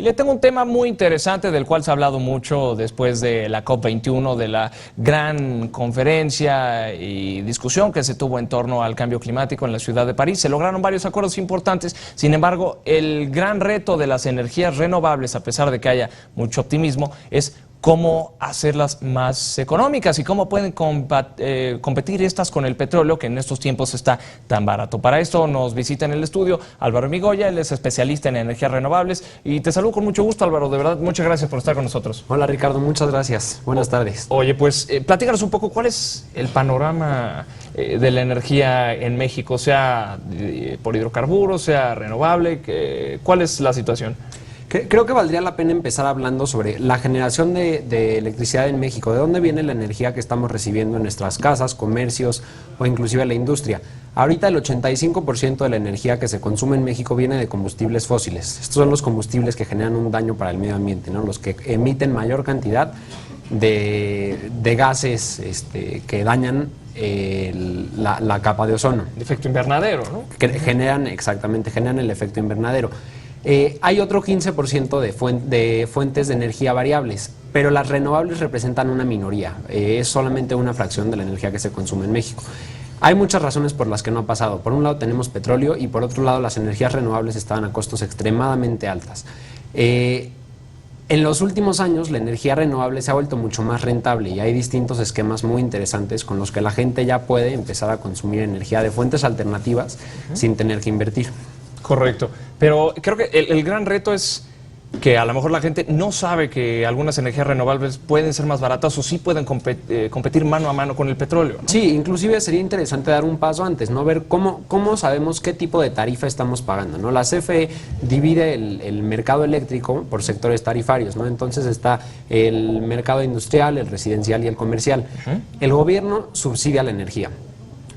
Y le tengo un tema muy interesante del cual se ha hablado mucho después de la COP21, de la gran conferencia y discusión que se tuvo en torno al cambio climático en la ciudad de París. Se lograron varios acuerdos importantes, sin embargo, el gran reto de las energías renovables, a pesar de que haya mucho optimismo, es cómo hacerlas más económicas y cómo pueden competir estas con el petróleo, que en estos tiempos está tan barato. Para esto nos visita en el estudio Álvaro Migoya, él es especialista en energías renovables. Y te saludo con mucho gusto, Álvaro, de verdad, muchas gracias por estar con nosotros. Hola, Ricardo, muchas gracias. Buenas tardes. Oye, pues platícanos un poco, ¿cuál es el panorama de la energía en México, sea por hidrocarburos, sea renovable? ¿Cuál es la situación? Creo que valdría la pena empezar hablando sobre la generación de electricidad en México. ¿De dónde viene la energía que estamos recibiendo en nuestras casas, comercios o inclusive la industria? Ahorita el 85% de la energía que se consume en México viene de combustibles fósiles. Estos son los combustibles que generan un daño para el medio ambiente, ¿no? Los que emiten mayor cantidad de gases que dañan la capa de ozono. El efecto invernadero, ¿no? Que generan el efecto invernadero. Hay otro 15% de fuentes de energía variables, pero las renovables representan una minoría, es solamente una fracción de la energía que se consume en México. Hay muchas razones por las que no ha pasado. Por un lado tenemos petróleo y por otro lado las energías renovables estaban a costos extremadamente altas. En los últimos años la energía renovable se ha vuelto mucho más rentable y hay distintos esquemas muy interesantes con los que la gente ya puede empezar a consumir energía de fuentes alternativas sin tener que invertir. Correcto, pero creo que el gran reto es que a lo mejor la gente no sabe que algunas energías renovables pueden ser más baratas o sí pueden competir mano a mano con el petróleo, ¿no? Sí, inclusive sería interesante dar un paso antes, ¿no? Ver cómo sabemos qué tipo de tarifa estamos pagando, ¿no? La CFE divide el mercado eléctrico por sectores tarifarios, ¿no? Entonces está el mercado industrial, el residencial y el comercial. El gobierno subsidia la energía.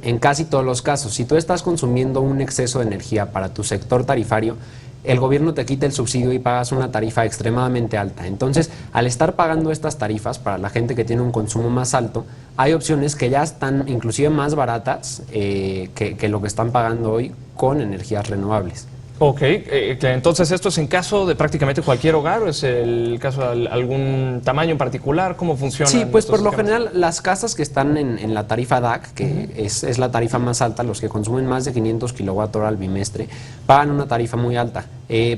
En casi todos los casos, si tú estás consumiendo un exceso de energía para tu sector tarifario, el gobierno te quita el subsidio y pagas una tarifa extremadamente alta. Entonces, al estar pagando estas tarifas para la gente que tiene un consumo más alto, hay opciones que ya están inclusive más baratas que lo que están pagando hoy con energías renovables. Ok, entonces esto es en caso de prácticamente cualquier hogar, ¿o es el caso de algún tamaño en particular? ¿Cómo funciona? Sí, pues por lo general las casas que están en la tarifa DAC, que es la tarifa más alta, los que consumen más de 500 kWh al bimestre, pagan una tarifa muy alta,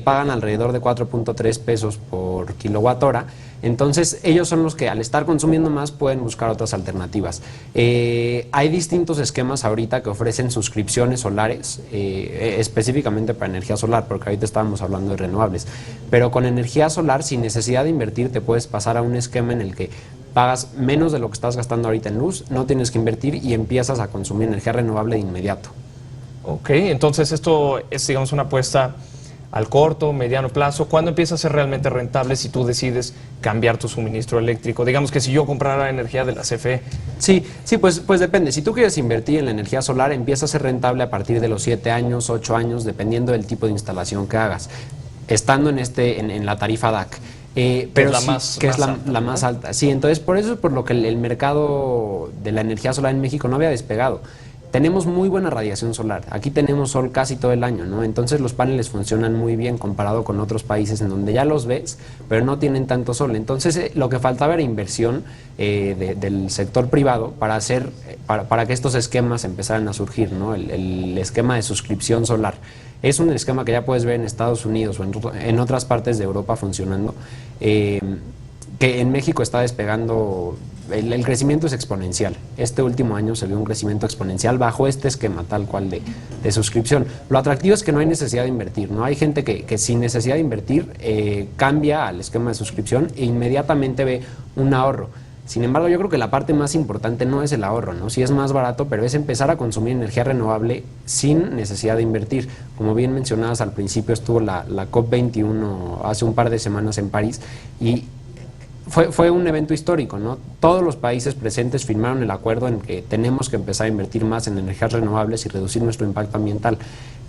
pagan alrededor de 4.3 pesos por kWh. Entonces ellos son los que al estar consumiendo más pueden buscar otras alternativas. Hay distintos esquemas ahorita que ofrecen suscripciones solares, específicamente para energía solar, porque ahorita estábamos hablando de renovables, pero con energía solar sin necesidad de invertir te puedes pasar a un esquema en el que pagas menos de lo que estás gastando ahorita en luz, no tienes que invertir y empiezas a consumir energía renovable de inmediato. Ok, entonces esto es, digamos, una apuesta al corto, mediano plazo. ¿Cuándo empieza a ser realmente rentable si tú decides cambiar tu suministro eléctrico? Digamos que si yo comprara energía de la CFE. Sí, pues depende. Si tú quieres invertir en la energía solar, empieza a ser rentable a partir de los 7 años, 8 años, dependiendo del tipo de instalación que hagas, estando en la tarifa DAC. Pero que es la más alta. Sí, entonces por eso es por lo que el mercado de la energía solar en México no había despegado. Tenemos muy buena radiación solar, aquí tenemos sol casi todo el año, ¿no? Entonces los paneles funcionan muy bien comparado con otros países en donde ya los ves, pero no tienen tanto sol. Entonces lo que faltaba era inversión del sector privado para que estos esquemas empezaran a surgir, ¿no? El esquema de suscripción solar. Es un esquema que ya puedes ver en Estados Unidos o en otras partes de Europa funcionando, que en México está despegando. El crecimiento es exponencial. Este último año se vio un crecimiento exponencial bajo este esquema tal cual de suscripción. Lo atractivo es que no hay necesidad de invertir, ¿no? Hay gente que sin necesidad de invertir cambia al esquema de suscripción e inmediatamente ve un ahorro. Sin embargo, yo creo que la parte más importante no es el ahorro, ¿no? Sí es más barato, pero es empezar a consumir energía renovable sin necesidad de invertir. Como bien mencionabas al principio, estuvo la COP21 hace un par de semanas en París y fue un evento histórico, ¿no? Todos los países presentes firmaron el acuerdo en que tenemos que empezar a invertir más en energías renovables y reducir nuestro impacto ambiental.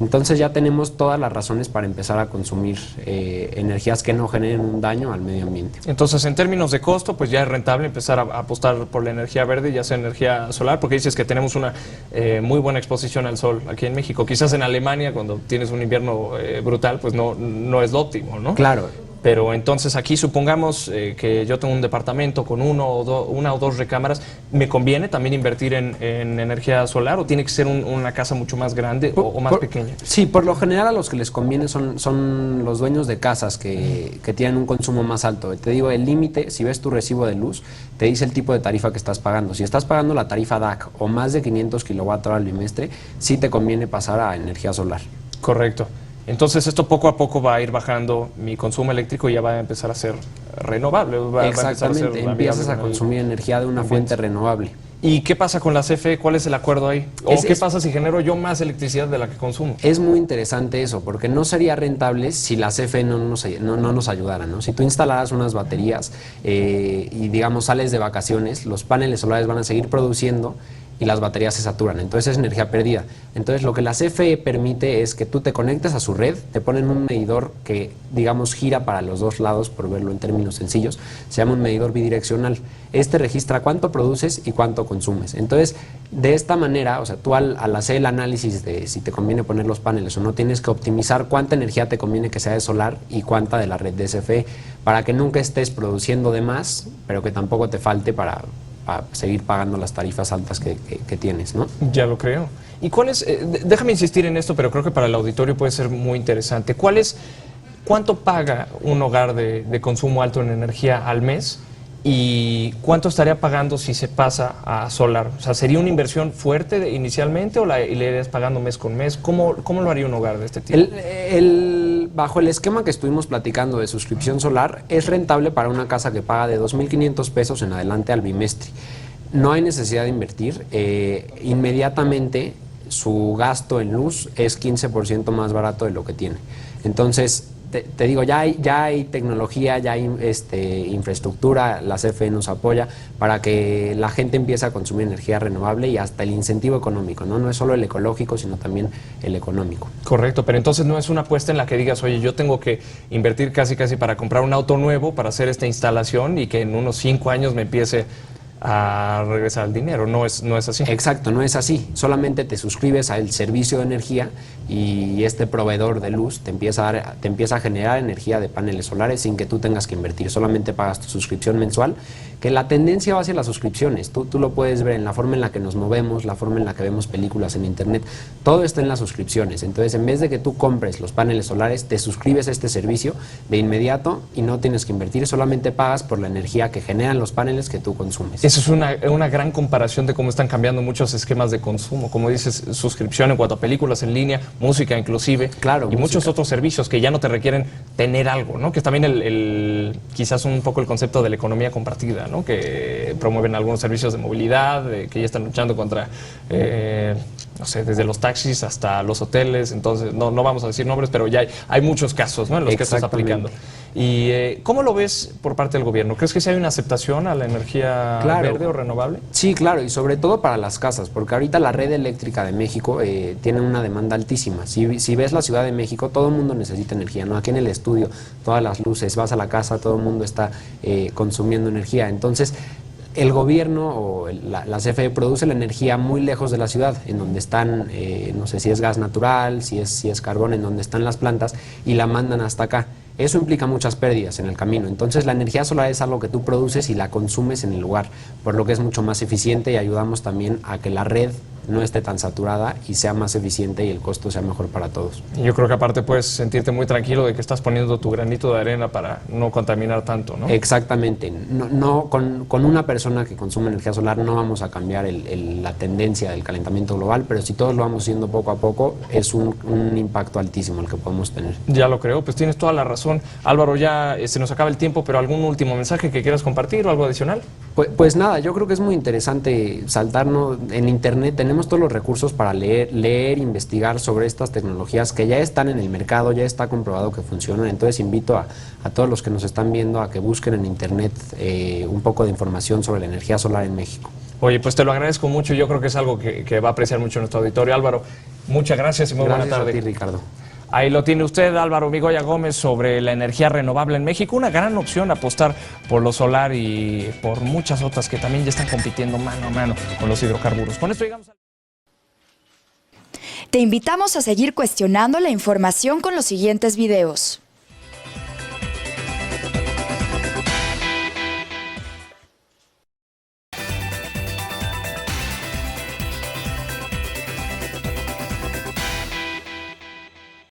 Entonces ya tenemos todas las razones para empezar a consumir energías que no generen un daño al medio ambiente. Entonces, en términos de costo, pues ya es rentable empezar a apostar por la energía verde, ya sea energía solar, porque dices que tenemos una muy buena exposición al sol aquí en México. Quizás en Alemania, cuando tienes un invierno brutal, pues no es lo óptimo, ¿no? Claro. Pero entonces aquí supongamos que yo tengo un departamento con una o dos recámaras, ¿me conviene también invertir en energía solar o tiene que ser una casa mucho más grande o más pequeña? Sí, por lo general a los que les conviene son los dueños de casas que tienen un consumo más alto. Te digo, el límite, si ves tu recibo de luz, te dice el tipo de tarifa que estás pagando. Si estás pagando la tarifa DAC o más de 500 kWh al bimestre, sí te conviene pasar a energía solar. Correcto. Entonces esto poco a poco va a ir bajando mi consumo eléctrico y ya va a empezar a ser renovable. Exactamente, empiezas a consumir energía de una fuente renovable. ¿Y qué pasa con la CFE? ¿Cuál es el acuerdo ahí? ¿O qué pasa si genero yo más electricidad de la que consumo? Es muy interesante eso, porque no sería rentable si la CFE no nos ayudara, ¿no? Si tú instalaras unas baterías y, digamos, sales de vacaciones, los paneles solares van a seguir produciendo y las baterías se saturan, entonces es energía perdida. Entonces lo que la CFE permite es que tú te conectes a su red, te ponen un medidor que, digamos, gira para los dos lados, por verlo en términos sencillos, se llama un medidor bidireccional. Este registra cuánto produces y cuánto consumes. Entonces, de esta manera, o sea, tú al hacer el análisis de si te conviene poner los paneles o no, tienes que optimizar cuánta energía te conviene que sea de solar y cuánta de la red de CFE, para que nunca estés produciendo de más, pero que tampoco te falte para seguir pagando las tarifas altas que tienes, ¿no? Ya lo creo. ¿Y cuál es, déjame insistir en esto, pero creo que para el auditorio puede ser muy interesante, cuánto paga un hogar de consumo alto en energía al mes y cuánto estaría pagando si se pasa a solar? O sea, ¿sería una inversión fuerte inicialmente o le irías pagando mes con mes? ¿Cómo lo haría un hogar de este tipo? Bajo el esquema que estuvimos platicando de suscripción solar, es rentable para una casa que paga de 2.500 pesos en adelante al bimestre. No hay necesidad de invertir. Inmediatamente su gasto en luz es 15% más barato de lo que tiene. Entonces, te digo, ya hay tecnología, ya hay infraestructura, la CFE nos apoya para que la gente empiece a consumir energía renovable y hasta el incentivo económico, ¿no? No es solo el ecológico, sino también el económico. Correcto, pero entonces no es una apuesta en la que digas, oye, yo tengo que invertir casi para comprar un auto nuevo para hacer esta instalación y que en unos 5 años me empiece a regresar el dinero. No es así. Exacto, no es así. Solamente te suscribes al servicio de energía y este proveedor de luz te empieza a generar energía de paneles solares sin que tú tengas que invertir. Solamente pagas tu suscripción mensual, que la tendencia va hacia las suscripciones. Tú lo puedes ver en la forma en la que nos movemos, la forma en la que vemos películas en internet. Todo está en las suscripciones. Entonces, en vez de que tú compres los paneles solares, te suscribes a este servicio de inmediato y no tienes que invertir. Solamente pagas por la energía que generan los paneles que tú consumes. Eso es una gran comparación de cómo están cambiando muchos esquemas de consumo. Como dices, suscripción en cuanto a películas en línea, música inclusive, claro, y muchos otros servicios que ya no te requieren tener algo, ¿no? Que es también quizás un poco el concepto de la economía compartida, ¿no? Que promueven algunos servicios de movilidad, que ya están luchando contra, no sé, desde los taxis hasta los hoteles. Entonces, no vamos a decir nombres, pero ya hay muchos casos, ¿no? En los que estás aplicando. ¿Y cómo lo ves por parte del gobierno? ¿Crees que sí hay una aceptación a la energía verde o renovable? Sí, claro, y sobre todo para las casas, porque ahorita la red eléctrica de México tiene una demanda altísima. Si ves la Ciudad de México, todo el mundo necesita energía, ¿no? Aquí en el estudio, todas las luces, vas a la casa, todo el mundo está consumiendo energía. Entonces, el gobierno o la CFE produce la energía muy lejos de la ciudad, en donde están, no sé si es gas natural, si es carbón, en donde están las plantas, y la mandan hasta acá. Eso implica muchas pérdidas en el camino. Entonces la energía solar es algo que tú produces y la consumes en el lugar, por lo que es mucho más eficiente y ayudamos también a que la red no esté tan saturada y sea más eficiente y el costo sea mejor para todos. Yo creo que aparte puedes sentirte muy tranquilo de que estás poniendo tu granito de arena para no contaminar tanto, ¿no? Exactamente. Con una persona que consume energía solar no vamos a cambiar la tendencia del calentamiento global, pero si todos lo vamos haciendo poco a poco, es un impacto altísimo el que podemos tener. Ya lo creo, pues tienes toda la razón. Álvaro, ya se nos acaba el tiempo, pero ¿algún último mensaje que quieras compartir o algo adicional? Pues nada, yo creo que es muy interesante saltarnos en internet. Tenemos todos los recursos para leer, investigar sobre estas tecnologías que ya están en el mercado, ya está comprobado que funcionan. Entonces invito a todos los que nos están viendo a que busquen en internet un poco de información sobre la energía solar en México. Oye, pues te lo agradezco mucho y yo creo que es algo que va a apreciar mucho nuestro auditorio. Álvaro, muchas gracias y muy buena tarde. Gracias a ti, Ricardo. Ahí lo tiene usted, Álvaro Migoya Gómez, sobre la energía renovable en México. Una gran opción apostar por lo solar y por muchas otras que también ya están compitiendo mano a mano con los hidrocarburos. Con esto llegamos Te invitamos a seguir cuestionando la información con los siguientes videos.